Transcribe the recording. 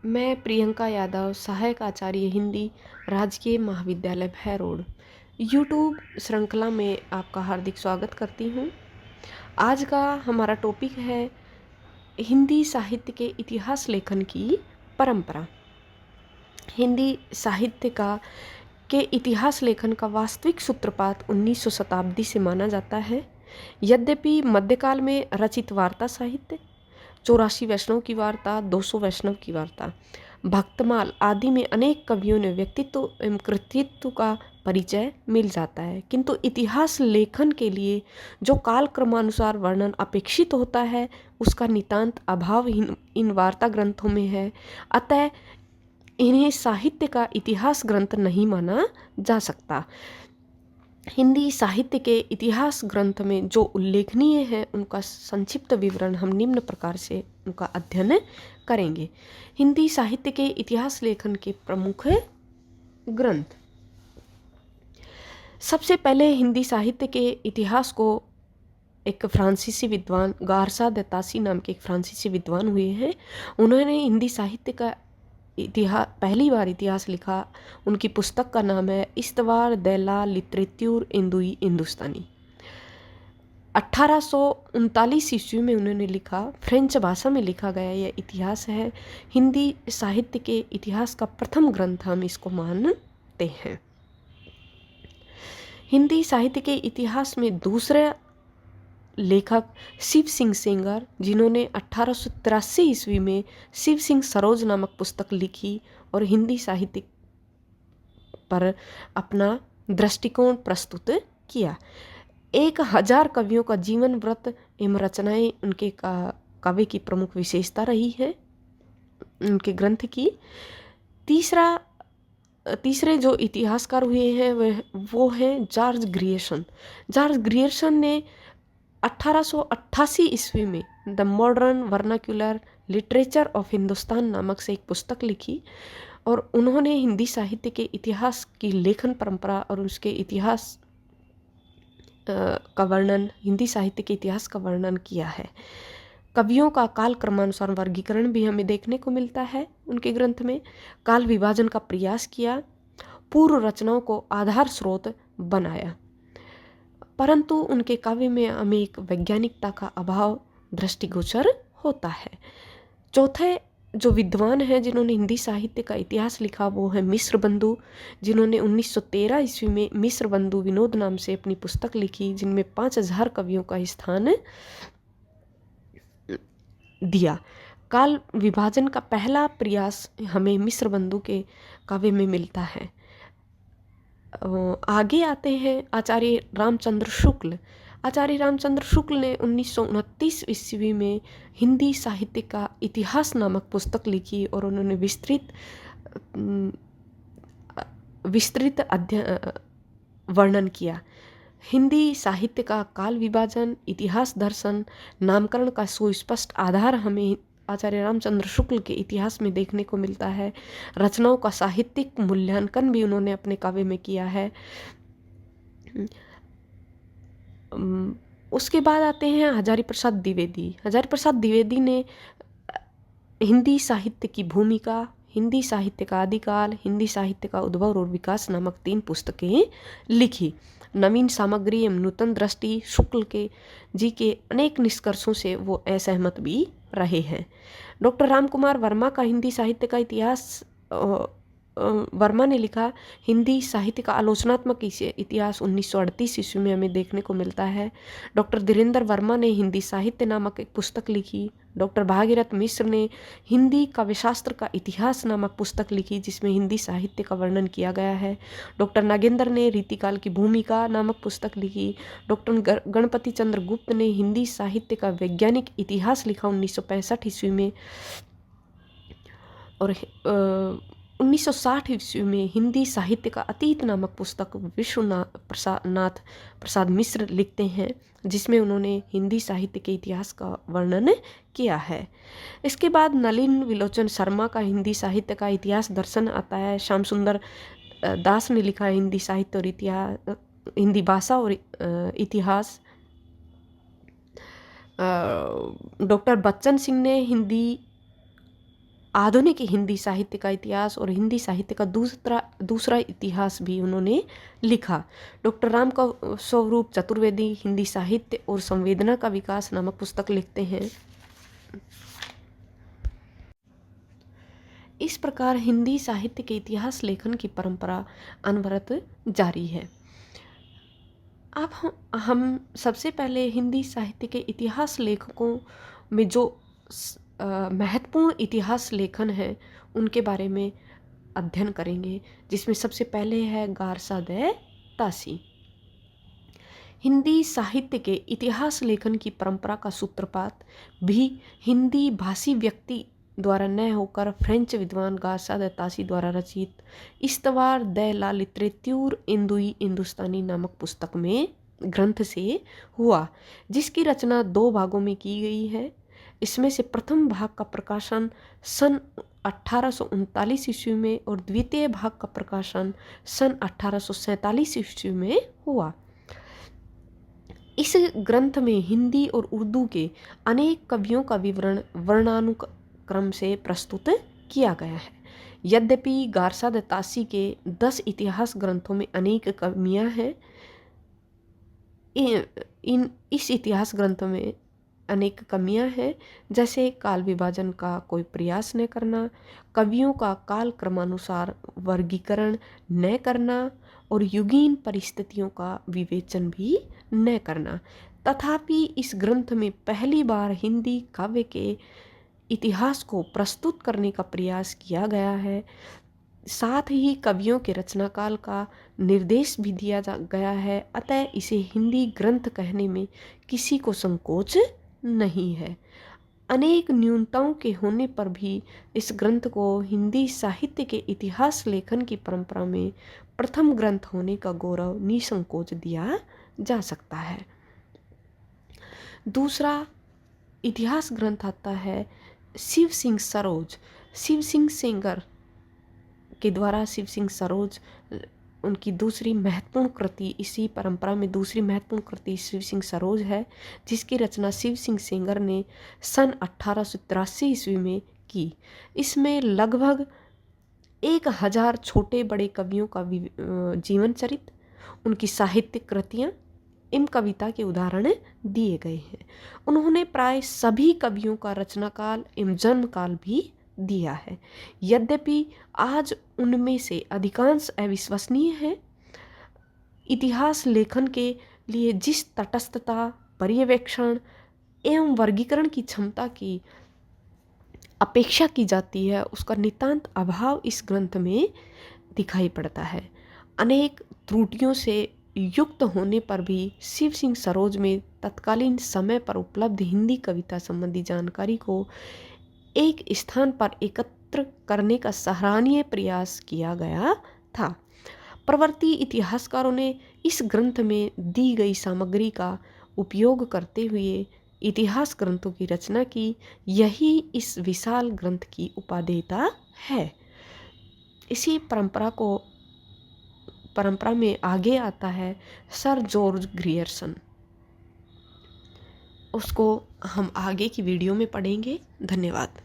मैं प्रियंका यादव, सहायक आचार्य हिंदी, राजकीय महाविद्यालय भै रोड, यूट्यूब श्रृंखला में आपका हार्दिक स्वागत करती हूँ। आज का हमारा टॉपिक है हिंदी साहित्य के इतिहास लेखन की परंपरा। हिंदी साहित्य के इतिहास लेखन का वास्तविक सूत्रपात 19वीं शताब्दी से माना जाता है। यद्यपि मध्यकाल में रचित वार्ता साहित्य, 84 वैष्णव की वार्ता, 200 वैष्णव की वार्ता, भक्तमाल आदि में अनेक कवियों ने व्यक्तित्व एवं कृतित्व का परिचय मिल जाता है, किंतु इतिहास लेखन के लिए जो काल क्रमानुसार वर्णन अपेक्षित होता है उसका नितांत अभाव इन वार्ता ग्रंथों में है। अतः इन्हें साहित्य का इतिहास ग्रंथ नहीं माना जा सकता। हिंदी साहित्य के इतिहास ग्रंथ में जो उल्लेखनीय है उनका संक्षिप्त विवरण हम निम्न प्रकार से उनका अध्ययन करेंगे। हिंदी साहित्य के इतिहास लेखन के प्रमुख ग्रंथ। सबसे पहले हिंदी साहित्य के इतिहास को एक फ्रांसीसी विद्वान गारसा द तासी नाम के एक फ्रांसीसी विद्वान हुए हैं। उन्होंने हिंदी साहित्य का पहली बार इतिहास लिखा। उनकी पुस्तक का नाम है इस्तवार दे ला लिटरेच्यूर इंदुई हिंदुस्तानी। 1839 ईस्वी में उन्होंने लिखा। फ्रेंच भाषा में लिखा गया यह इतिहास है। हिंदी साहित्य के इतिहास का प्रथम ग्रंथ हम इसको मानते हैं। हिंदी साहित्य के इतिहास में दूसरे लेखक शिव सिंह सेंगर, जिन्होंने 1883 ईस्वी में शिव सिंह सरोज नामक पुस्तक लिखी और हिंदी साहित्य पर अपना दृष्टिकोण प्रस्तुत किया। 1000 कवियों का जीवन वृत्त एवं रचनाएं उनके काव्य की प्रमुख विशेषता रही है उनके ग्रंथ की। तीसरे जो इतिहासकार हुए हैं वो हैं जॉर्ज ग्रियर्सन। जॉर्ज ग्रियर्सन ने 1888 ईस्वी में the modern vernacular literature of Hindustan नामक से एक पुस्तक लिखी और उन्होंने हिंदी साहित्य के इतिहास की लेखन परंपरा और उसके इतिहास का वर्णन, हिंदी साहित्य के इतिहास का वर्णन किया है। कवियों का काल क्रमानुसार वर्गीकरण भी हमें देखने को मिलता है उनके ग्रंथ में। काल विभाजन का प्रयास किया, पूर्व रचनाओं को आधार स्रोत बनाया, परंतु उनके काव्य में हमें एक वैज्ञानिकता का अभाव दृष्टिगोचर होता है। चौथे जो विद्वान हैं जिन्होंने हिंदी साहित्य का इतिहास लिखा वो है मिश्र बंधु, जिन्होंने 1913 ईस्वी में मिश्र बंधु विनोद नाम से अपनी पुस्तक लिखी, जिनमें 5000 कवियों का स्थान दिया। काल विभाजन का पहला प्रयास हमें मिश्र बंधु के काव्य में मिलता है। आगे आते हैं आचार्य रामचंद्र शुक्ल। आचार्य रामचंद्र शुक्ल ने 1929 ईस्वी में हिंदी साहित्य का इतिहास नामक पुस्तक लिखी और उन्होंने विस्तृत वर्णन किया। हिंदी साहित्य का काल विभाजन, इतिहास दर्शन, नामकरण का सुस्पष्ट आधार हमें आचार्य रामचंद्र शुक्ल के इतिहास में देखने को मिलता है। रचनाओं का साहित्यिक मूल्यांकन भी उन्होंने अपने काव्य में किया है। उसके बाद आते हैं हजारी प्रसाद द्विवेदी। हजारी प्रसाद द्विवेदी ने हिंदी साहित्य की भूमिका, हिंदी साहित्य का आदिकाल, हिंदी साहित्य का उद्भव और विकास नामक 3 पुस्तकें लिखी। नवीन सामग्री एवं नूतन दृष्टि शुक्ल के जी के अनेक निष्कर्षों से वो असहमत भी रहे हैं। डॉक्टर रामकुमार वर्मा का हिंदी साहित्य का इतिहास वर्मा ने लिखा। हिंदी साहित्य का आलोचनात्मक इतिहास 1938 ईस्वी में हमें देखने को मिलता है। डॉक्टर धीरेन्द्र वर्मा ने हिंदी साहित्य नामक एक पुस्तक लिखी। डॉक्टर भागीरथ मिश्र ने हिंदी काव्यशास्त्र का इतिहास नामक पुस्तक लिखी, जिसमें हिंदी साहित्य का वर्णन किया गया है। डॉक्टर नागेंद्र ने रीतिकाल की भूमिका नामक पुस्तक लिखी। डॉक्टर गणपति चंद्र गुप्त ने हिंदी साहित्य का वैज्ञानिक इतिहास लिखा 1965 ईस्वी में। और 1960 ईस्वी में हिंदी साहित्य का अतीत नामक पुस्तक विश्वनाथ प्रसाद मिश्र लिखते हैं, जिसमें उन्होंने हिंदी साहित्य के इतिहास का वर्णन किया है। इसके बाद नलिन विलोचन शर्मा का हिंदी साहित्य का इतिहास दर्शन आता है। श्याम सुंदर दास ने लिखा है हिंदी साहित्य और इतिहास, हिंदी भाषा और इतिहास। डॉक्टर बच्चन सिंह ने हिंदी आधुनिक हिंदी साहित्य का इतिहास और हिंदी साहित्य का दूसरा इतिहास भी उन्होंने लिखा। डॉक्टर राम का स्वरूप चतुर्वेदी हिंदी साहित्य और संवेदना का विकास नामक पुस्तक लिखते हैं। इस प्रकार हिंदी साहित्य के इतिहास लेखन की परंपरा अनवरत जारी है। अब हम सबसे पहले हिंदी साहित्य के इतिहास लेखकों में जो महत्वपूर्ण इतिहास लेखन है उनके बारे में अध्ययन करेंगे, जिसमें सबसे पहले है गारसादे तासी। हिंदी साहित्य के इतिहास लेखन की परंपरा का सूत्रपात भी हिंदी भाषी व्यक्ति द्वारा न होकर फ्रेंच विद्वान गारसादे तासी द्वारा रचित इस्तवार दे ला लिटरेच्यूर इंदुई हिंदुस्तानी नामक पुस्तक में ग्रंथ से हुआ, जिसकी रचना 2 भागों में की गई है। इसमें से प्रथम भाग का प्रकाशन सन 1839 ईस्वी में और द्वितीय भाग का प्रकाशन सन 1847 ईस्वी में हुआ। इस ग्रंथ में हिंदी और उर्दू के अनेक कवियों का विवरण वर्णानुक्रम से प्रस्तुत किया गया है। यद्यपि गारसादे तासी के 10 इतिहास ग्रंथों में अनेक कमियां हैं, इस इतिहास ग्रंथ में अनेक कमियां हैं, जैसे काल विभाजन का कोई प्रयास न करना, कवियों का काल क्रमानुसार वर्गीकरण न करना और युगीन परिस्थितियों का विवेचन भी न करना। तथापि इस ग्रंथ में पहली बार हिंदी काव्य के इतिहास को प्रस्तुत करने का प्रयास किया गया है। साथ ही कवियों के रचना काल का निर्देश भी दिया गया है, अतः इसे हिंदी ग्रंथ कहने में किसी को संकोच नहीं है। अनेक न्यूनताओं के होने पर भी इस ग्रंथ को हिंदी साहित्य के इतिहास लेखन की परंपरा में प्रथम ग्रंथ होने का गौरव निसंकोच दिया जा सकता है। दूसरा इतिहास ग्रंथ आता है शिव सिंह सरोज। शिव सिंह सेंगर के द्वारा शिव सिंह सरोज उनकी दूसरी महत्वपूर्ण कृति, इसी परंपरा में दूसरी महत्वपूर्ण कृति शिव सिंह सरोज है, जिसकी रचना शिव सिंह सेंगर ने सन 1883 ईस्वी में की। इसमें लगभग 1000 छोटे बड़े कवियों का जीवन चरित्र, उनकी साहित्यिक कृतियाँ एवं कविता के उदाहरण दिए गए हैं। उन्होंने प्राय सभी कवियों का रचना काल एवं जन्म काल भी दिया है। यद्यपि आज उनमें से अधिकांश अविश्वसनीय है। इतिहास लेखन के लिए जिस तटस्थता, पर्यवेक्षण एवं वर्गीकरण की क्षमता की अपेक्षा की जाती है, उसका नितांत अभाव इस ग्रंथ में दिखाई पड़ता है। अनेक त्रुटियों से युक्त होने पर भी शिव सिंह सरोज में तत्कालीन समय पर उपलब्ध हिंदी कविता संबंधी जानकारी को एक स्थान पर एकत्र करने का सराहनीय प्रयास किया गया था। प्रवर्ती इतिहासकारों ने इस ग्रंथ में दी गई सामग्री का उपयोग करते हुए इतिहास ग्रंथों की रचना की। यही इस विशाल ग्रंथ की उपादेयता है। इसी परंपरा में आगे आता है सर जॉर्ज ग्रियर्सन। उसको हम आगे की वीडियो में पढ़ेंगे। धन्यवाद।